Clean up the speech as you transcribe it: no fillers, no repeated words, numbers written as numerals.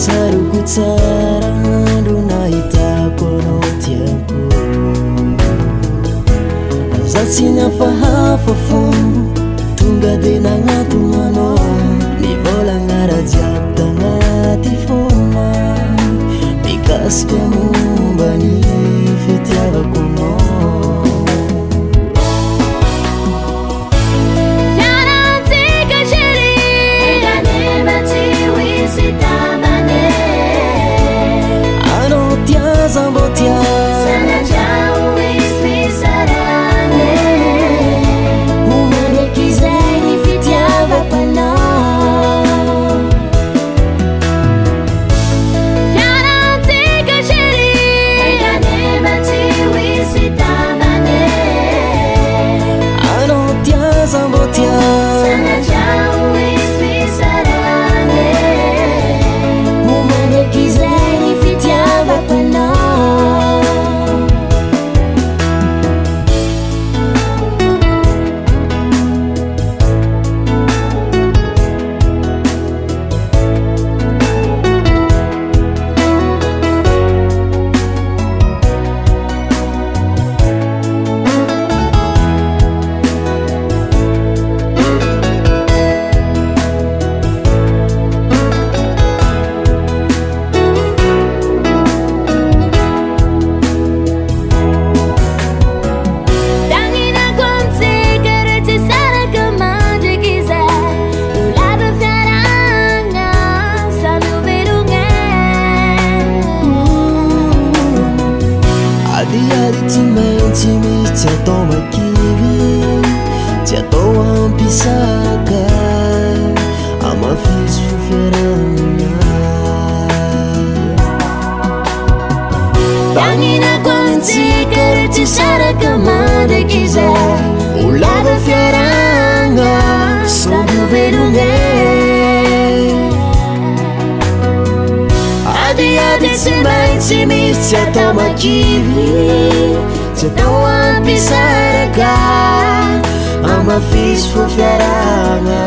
Saroko tsara andro nahitako anao tiako. Za tsy nafahafa fomba tonga de nagnatona anao, nivolagna raha jiaby tagnaty fona, mikasika momba ny fitiavako anao. Tsy maintsy misy tsy atao makivy, tsy atao ampisaka, amafisy fifiarana. Tagninako amintsika re tsy saraka mandraiky izay, ho lava fiaragna samby velogna. Adiady tsy maintsy misy tsy atao makivy, tsy atao ampisaraka, amafisy fifiaragna.